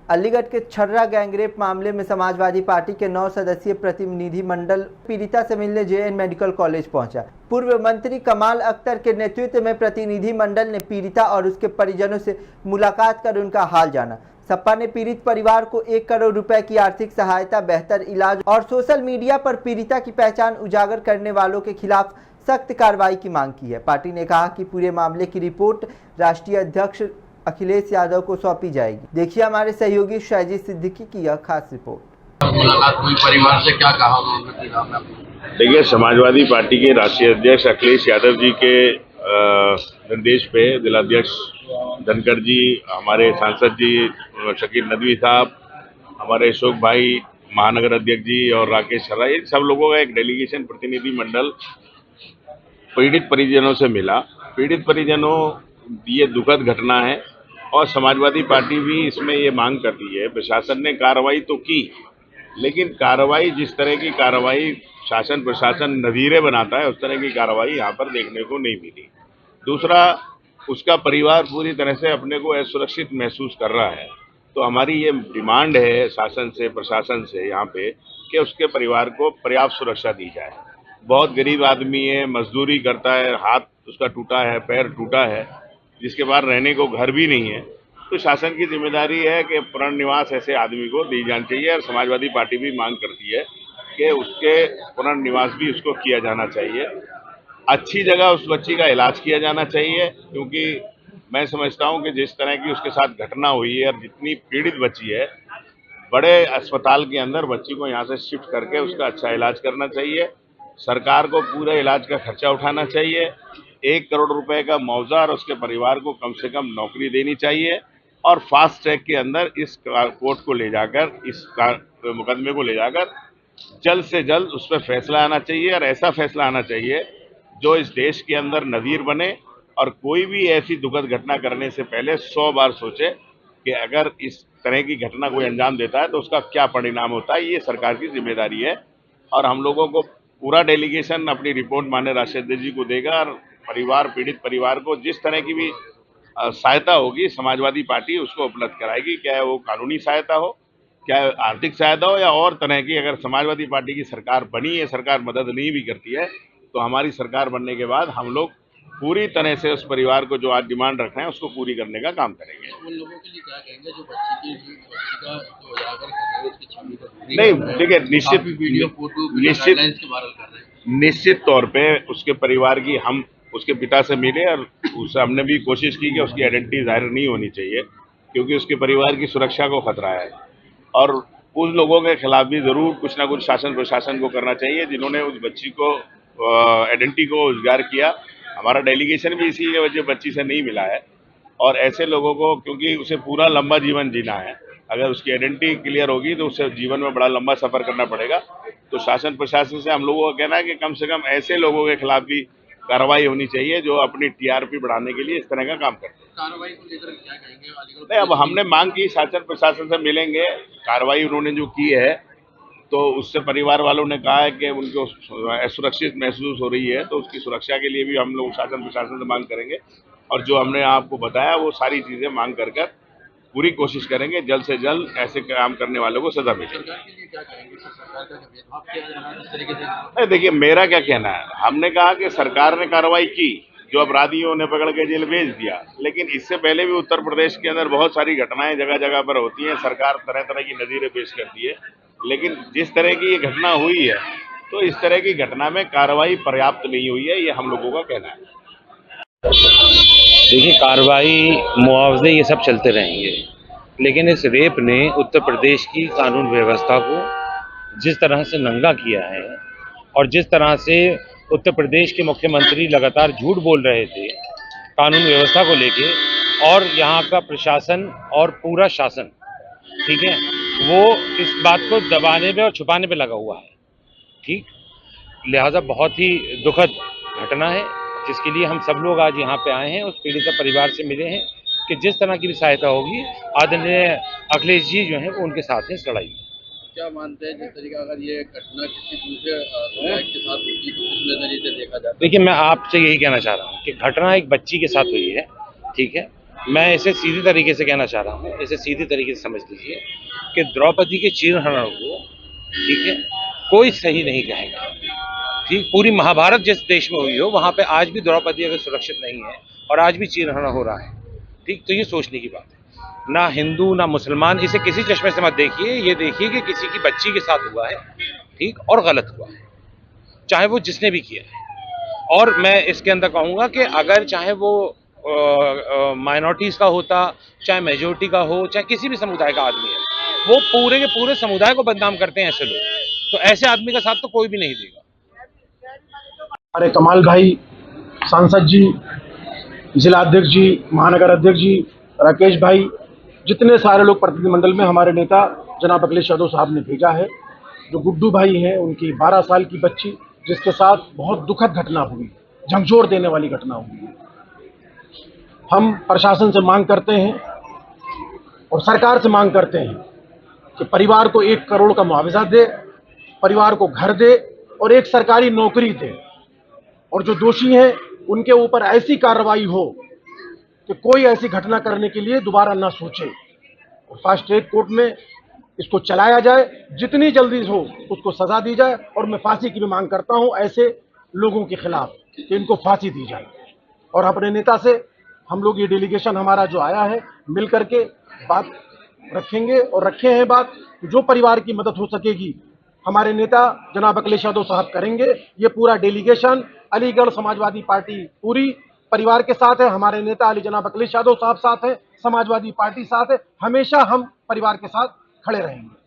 अलीगढ़ के छर्रा गैंगरेप मामले में समाजवादी पार्टी के 9 सदस्यीय प्रतिनिधि मंडल पीड़िता से मिलने जेएन मेडिकल कॉलेज पहुंचा। पूर्व मंत्री कमाल अख्तर के नेतृत्व में प्रतिनिधि मंडल ने पीड़िता और उसके परिजनों से मुलाकात कर उनका हाल जाना। सपा ने पीड़ित परिवार को 1 करोड़ रुपए की आर्थिक सहायता, बेहतर इलाज और सोशल मीडिया पर पीड़िता की पहचान उजागर करने वालों के खिलाफ सख्त कार्रवाई की मांग की है। पार्टी ने कहा कि पूरे मामले की रिपोर्ट राष्ट्रीय अध्यक्ष अखिलेश यादव को सौंपी जाएगी। देखिए हमारे सहयोगी शैजिद सिद्दीकी की यह खास रिपोर्ट। परिवार से क्या कहा? देखिए, समाजवादी पार्टी के राष्ट्रीय अध्यक्ष अखिलेश यादव जी के निर्देश पे जिलाध्यक्ष धनखड़ जी, हमारे सांसद जी शकील नदवी साहब, हमारे अशोक भाई महानगर अध्यक्ष जी और राकेश शर्मा, इन सब लोगों का एक डेलीगेशन प्रतिनिधि मंडल पीड़ित परिजनों से मिला। पीड़ित परिजनों, ये दुखद घटना है और समाजवादी पार्टी भी इसमें ये मांग कर रही है। प्रशासन ने कार्रवाई तो की, लेकिन कार्रवाई, जिस तरह की कार्रवाई शासन प्रशासन नज़ीरे बनाता है, उस तरह की कार्रवाई यहाँ पर देखने को नहीं मिली। दूसरा, उसका परिवार पूरी तरह से अपने को असुरक्षित महसूस कर रहा है। तो हमारी ये डिमांड है शासन से, प्रशासन से यहाँ पे, कि उसके परिवार को पर्याप्त सुरक्षा दी जाए। बहुत गरीब आदमी है, मजदूरी करता है, हाथ उसका टूटा है, पैर टूटा है, जिसके बाद रहने को घर भी नहीं है। तो शासन की जिम्मेदारी है कि पुनर्निवास ऐसे आदमी को दी जानी चाहिए और समाजवादी पार्टी भी मांग करती है कि उसके पुनर्निवास भी उसको किया जाना चाहिए। अच्छी जगह उस बच्ची का इलाज किया जाना चाहिए, क्योंकि मैं समझता हूं कि जिस तरह की उसके साथ घटना हुई है और जितनी पीड़ित बच्ची है, बड़े अस्पताल के अंदर बच्ची को यहाँ से शिफ्ट करके उसका अच्छा इलाज करना चाहिए। सरकार को पूरे इलाज का खर्चा उठाना चाहिए। 1 करोड़ रुपए का मुआवजा और उसके परिवार को कम से कम नौकरी देनी चाहिए और फास्ट ट्रैक के अंदर इस कोर्ट को ले जाकर, इस मुकदमे को ले जाकर जल्द से जल्द उस पर फैसला आना चाहिए और ऐसा फैसला आना चाहिए जो इस देश के अंदर नज़ीर बने और कोई भी ऐसी दुखद घटना करने से पहले 100 बार सोचे कि अगर इस तरह की घटना कोई अंजाम देता है तो उसका क्या परिणाम होता है। ये सरकार की जिम्मेदारी है और हम लोगों को पूरा डेलीगेशन अपनी रिपोर्ट माननीय राष्ट्रीय अध्यक्ष जी को देगा और परिवार, पीड़ित परिवार को जिस तरह की भी सहायता होगी समाजवादी पार्टी उसको उपलब्ध कराएगी। चाहे वो कानूनी सहायता हो, चाहे आर्थिक सहायता हो या और तरह की। अगर समाजवादी पार्टी की सरकार बनी है, सरकार मदद नहीं भी करती है, तो हमारी सरकार बनने के बाद हम लोग पूरी तरह से उस परिवार को जो आज डिमांड रख रहे हैं उसको पूरी करने का काम करेंगे। उन लोगों के लिए क्या कहेंगे जो बच्ची का जो उजागर कर रहे हैं, उसकी छवि को नहीं, देखिए, निश्चित तौर पे उसके परिवार की, हम उसके पिता से मिले और उससे हमने भी कोशिश की कि उसकी आइडेंटिटी जाहिर नहीं होनी चाहिए, क्योंकि उसके परिवार की सुरक्षा को खतरा है और उन लोगों के खिलाफ भी जरूर कुछ ना कुछ शासन प्रशासन को करना चाहिए जिन्होंने उस बच्ची को आइडेंटिटी को उजागर किया। हमारा डेलीगेशन भी इसी वजह बच्ची से नहीं मिला है और ऐसे लोगों को, क्योंकि उसे पूरा लंबा जीवन जीना है, अगर उसकी आइडेंटिटी क्लियर होगी तो उसे जीवन में बड़ा लंबा सफर करना पड़ेगा। तो शासन प्रशासन से हम लोगों का कहना है कि कम से कम ऐसे लोगों के खिलाफ भी कार्रवाई होनी चाहिए जो अपनी टीआरपी बढ़ाने के लिए इस तरह का काम करते हैं। कार्रवाई को लेकर क्या कहेंगे? नहीं, अब हमने मांग की, शासन प्रशासन से मिलेंगे। कार्रवाई उन्होंने जो की है तो उससे परिवार वालों ने कहा है कि उनको असुरक्षित महसूस हो रही है, तो उसकी सुरक्षा के लिए भी हम लोग शासन प्रशासन से मांग करेंगे और जो हमने आपको बताया वो सारी चीजें मांग कर पूरी कोशिश करेंगे जल्द से जल्द ऐसे काम करने वालों को सजा मिले। सरकार के लिए क्या कहेंगे? सरकार का भेदभाव किया जा रहा है इस तरीके से? देखिए, मेरा क्या कहना है, हमने कहा कि सरकार ने कार्रवाई की, जो अपराधियों ने पकड़ के जेल भेज दिया, लेकिन इससे पहले भी उत्तर प्रदेश के अंदर बहुत सारी घटनाएं जगह जगह पर होती हैं। सरकार तरह तरह की नज़ीरें पेश करती है, लेकिन जिस तरह की ये घटना हुई है तो इस तरह की घटना में कार्रवाई पर्याप्त नहीं हुई है, ये हम लोगों का कहना है। देखिए, कार्रवाई, मुआवजे, ये सब चलते रहेंगे, लेकिन इस रेप ने उत्तर प्रदेश की कानून व्यवस्था को जिस तरह से नंगा किया है और जिस तरह से उत्तर प्रदेश के मुख्यमंत्री लगातार झूठ बोल रहे थे कानून व्यवस्था को लेके, और यहाँ का प्रशासन और पूरा शासन, ठीक है, वो इस बात को दबाने पे और छुपाने पे लगा हुआ है। ठीक, लिहाजा बहुत ही दुखद घटना है जिसके लिए हम सब लोग आज यहाँ पे आए हैं। उस पीड़िता परिवार से मिले हैं कि जिस तरह की भी सहायता होगी, आदरणीय अखिलेश जी जो हैं वो उनके साथ हैं इस लड़ाई में। क्या मानते हैं जिस तरीका अगर ये घटना किसी दूसरे विधायक के साथ होती तो किस नजरिए से देखा जाता? देखिए, मैं आपसे यही कहना चाह रहा हूँ कि घटना एक बच्ची के साथ हुई है, ठीक है, मैं इसे सीधी तरीके से कहना चाह रहा हूँ, इसे सीधी तरीके से समझ लीजिए कि द्रौपदी के चीरहरण को, ठीक है, कोई सही नहीं कहेगा। ठीक, पूरी महाभारत जिस देश में हुई हो वहाँ पे आज भी द्रौपदी अगर सुरक्षित नहीं है और आज भी चीरहरण हो रहा है, ठीक, तो ये सोचने की बात है। ना हिंदू ना मुसलमान, इसे किसी चश्मे से मत देखिए, ये देखिए कि किसी की बच्ची के साथ हुआ है, ठीक, और गलत हुआ है, चाहे वो जिसने भी किया है। और मैं इसके अंदर कहूँगा कि अगर चाहे वो माइनॉरिटीज़ का होता, चाहे मेजोरिटी का हो, चाहे किसी भी समुदाय का आदमी है, वो पूरे के पूरे समुदाय को बदनाम करते हैं ऐसे लोग, तो ऐसे आदमी का साथ तो कोई भी नहीं देगा। हमारे कमाल भाई, सांसद जी, जिला अध्यक्ष जी, महानगर अध्यक्ष जी, राकेश भाई, जितने सारे लोग प्रतिनिधिमंडल में हमारे नेता जनाब अखिलेश यादव साहब ने भेजा है। जो गुड्डू भाई हैं, उनकी 12 साल की बच्ची जिसके साथ बहुत दुखद घटना हुई, झकझोर देने वाली घटना हुई है। हम प्रशासन से मांग करते हैं और सरकार से मांग करते हैं कि परिवार को 1 करोड़ का मुआवजा दे, परिवार को घर दे और एक सरकारी नौकरी दे, और जो दोषी हैं उनके ऊपर ऐसी कार्रवाई हो कि कोई ऐसी घटना करने के लिए दोबारा ना सोचे, और फास्ट ट्रैक कोर्ट में इसको चलाया जाए, जितनी जल्दी हो उसको सजा दी जाए। और मैं फांसी की भी मांग करता हूं ऐसे लोगों के खिलाफ कि इनको फांसी दी जाए। और अपने नेता से हम लोग, ये डेलीगेशन हमारा जो आया है, मिल करके बात रखेंगे और रखे हैं बात, जो परिवार की मदद हो सकेगी हमारे नेता जनाब अखिलेश यादव साहब करेंगे। ये पूरा डेलीगेशन अलीगढ़ समाजवादी पार्टी पूरी परिवार के साथ है। हमारे नेता अली जनाब अखिलेश यादव साहब साथ हैं, समाजवादी पार्टी साथ है। हमेशा हम परिवार के साथ खड़े रहेंगे।